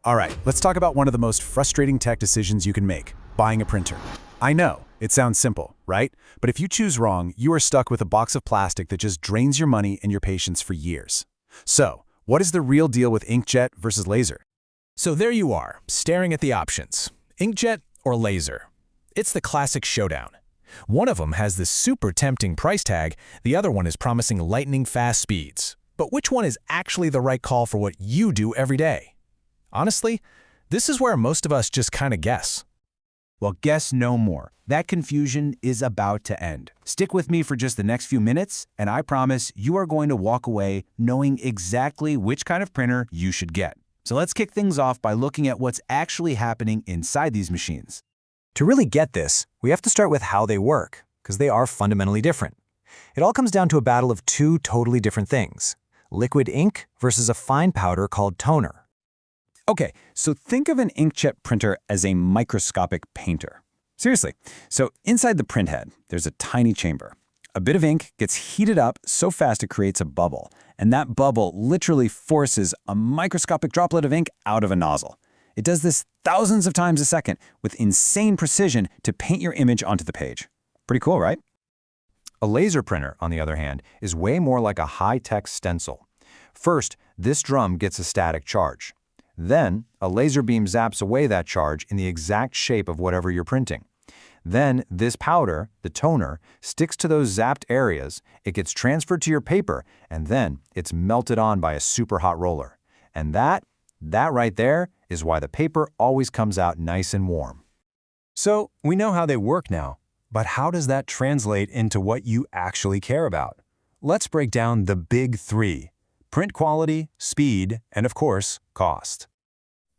All right, let's talk about one of the most frustrating tech decisions you can make, buying a printer. I know, it sounds simple, right? But if you choose wrong, you are stuck with a box of plastic that just drains your money and your patience for years. So, what is the real deal with inkjet versus laser? So there you are, staring at the options. Inkjet or laser? It's the classic showdown. One of them has this super tempting price tag, the other one is promising lightning-fast speeds. But which one is actually the right call for what you do every day? Honestly, this is where most of us just kind of guess. Well, guess no more. That confusion is about to end. Stick with me for just the next few minutes, and I promise you are going to walk away knowing exactly which kind of printer you should get. So let's kick things off by looking at what's actually happening inside these machines. To really get this, we have to start with how they work, because they are fundamentally different. It all comes down to a battle of two totally different things: liquid ink versus a fine powder called toner. Okay, so think of an inkjet printer as a microscopic painter. Seriously, so inside the printhead, there's a tiny chamber. A bit of ink gets heated up so fast it creates a bubble, and that bubble literally forces a microscopic droplet of ink out of a nozzle. It does this thousands of times a second with insane precision to paint your image onto the page. Pretty cool, right? A laser printer, on the other hand, is way more like a high-tech stencil. First, this drum gets a static charge. Then, a laser beam zaps away that charge in the exact shape of whatever you're printing. Then, this powder, the toner, sticks to those zapped areas, it gets transferred to your paper, and then it's melted on by a super hot roller. And that right there is why the paper always comes out nice and warm. So, we know how they work now, but how does that translate into what you actually care about? Let's break down the big three: print quality, speed, and of course, cost.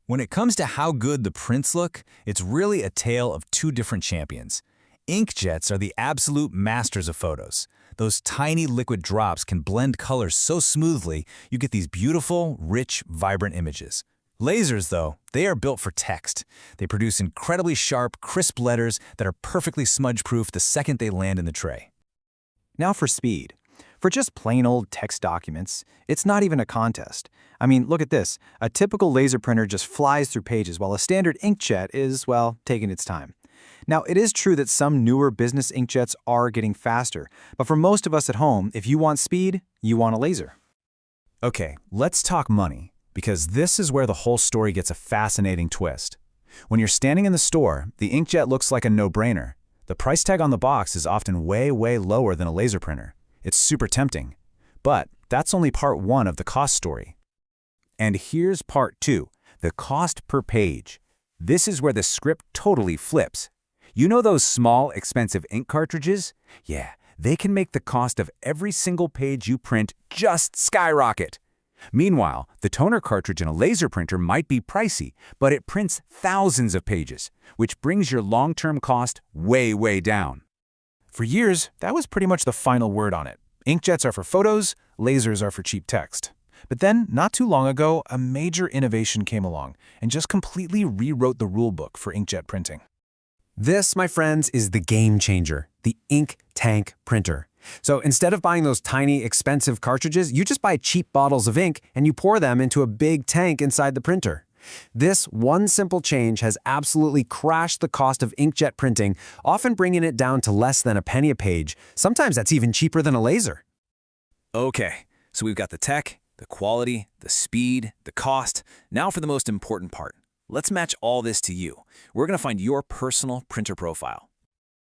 When it comes to how good the prints look, it's really a tale of two different champions. Inkjets are the absolute masters of photos. Those tiny liquid drops can blend colors so smoothly, you get these beautiful, rich, vibrant images. Lasers, though, they are built for text. They produce incredibly sharp, crisp letters that are perfectly smudge-proof the second they land in the tray. Now for speed. For just plain old text documents, it's not even a contest. I mean, look at this. A typical laser printer just flies through pages while a standard inkjet is, well, taking its time. Now, it is true that some newer business inkjets are getting faster, but for most of us at home, if you want speed, you want a laser. Okay, let's talk money, because this is where the whole story gets a fascinating twist. When you're standing in the store, the inkjet looks like a no-brainer. The price tag on the box is often way lower than a laser printer. It's super tempting. But that's only part one of the cost story. And here's part two, the cost per page. This is where the script totally flips. You know those small, expensive ink cartridges? Yeah, they can make the cost of every single page you print just skyrocket. Meanwhile, the toner cartridge in a laser printer might be pricey, but it prints thousands of pages, which brings your long-term cost way down. For years, that was pretty much the final word on it. Inkjets are for photos, lasers are for cheap text. But then, not too long ago, a major innovation came along and just completely rewrote the rulebook for inkjet printing. This, my friends, is the game changer, the ink tank printer. So instead of buying those tiny, expensive cartridges, you just buy cheap bottles of ink and you pour them into a big tank inside the printer. This one simple change has absolutely crashed the cost of inkjet printing, often bringing it down to less than a penny a page. Sometimes that's even cheaper than a laser. Okay, so we've got the tech, the quality, the speed, the cost. Now for the most important part. Let's match all this to you. We're going to find your personal printer profile.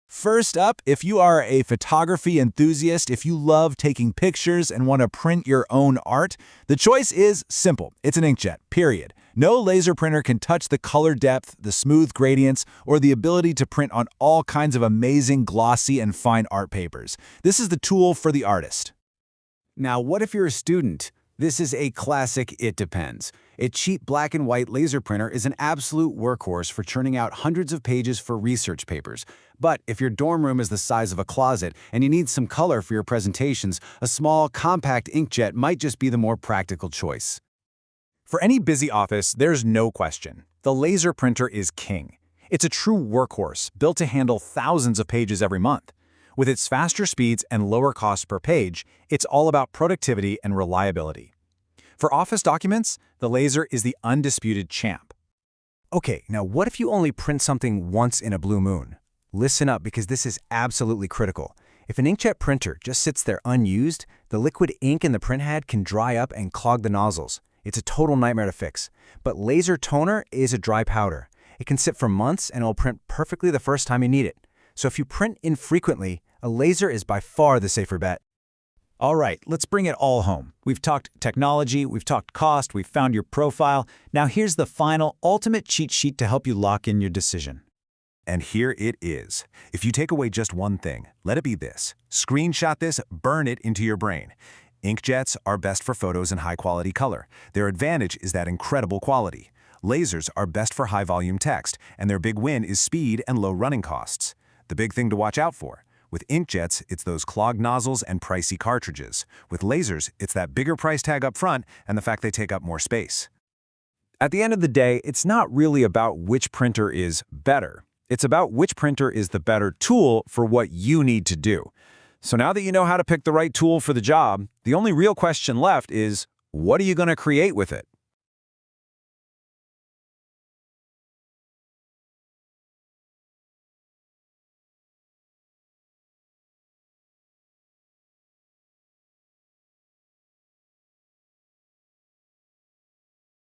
First up, if you are a photography enthusiast, if you love taking pictures and want to print your own art, the choice is simple. It's an inkjet, period. No laser printer can touch the color depth, the smooth gradients, or the ability to print on all kinds of amazing glossy and fine art papers. This is the tool for the artist. Now, what if you're a student? This is a classic it depends. A cheap black and white laser printer is an absolute workhorse for churning out hundreds of pages for research papers. But if your dorm room is the size of a closet and you need some color for your presentations, a small, compact inkjet might just be the more practical choice. For any busy office, there's no question. The laser printer is king. It's a true workhorse, built to handle thousands of pages every month. With its faster speeds and lower cost per page, it's all about productivity and reliability. For office documents, the laser is the undisputed champ. Okay, now what if you only print something once in a blue moon? Listen up because this is absolutely critical. If an inkjet printer just sits there unused, the liquid ink in the printhead can dry up and clog the nozzles. It's a total nightmare to fix. But laser toner is a dry powder. It can sit for months and it'll print perfectly the first time you need it. So if you print infrequently, a laser is by far the safer bet. All right, let's bring it all home. We've talked technology, we've talked cost, we've found your profile. Now here's the final, ultimate cheat sheet to help you lock in your decision. And here it is. If you take away just one thing, let it be this. Screenshot this, burn it into your brain. Inkjets are best for photos in high-quality color. Their advantage is that incredible quality. Lasers are best for high-volume text, and their big win is speed and low running costs. The big thing to watch out for. With inkjets, it's those clogged nozzles and pricey cartridges. With lasers, it's that bigger price tag up front and the fact they take up more space. At the end of the day, it's not really about which printer is better. It's about which printer is the better tool for what you need to do. So now that you know how to pick the right tool for the job, the only real question left is, what are you going to create with it?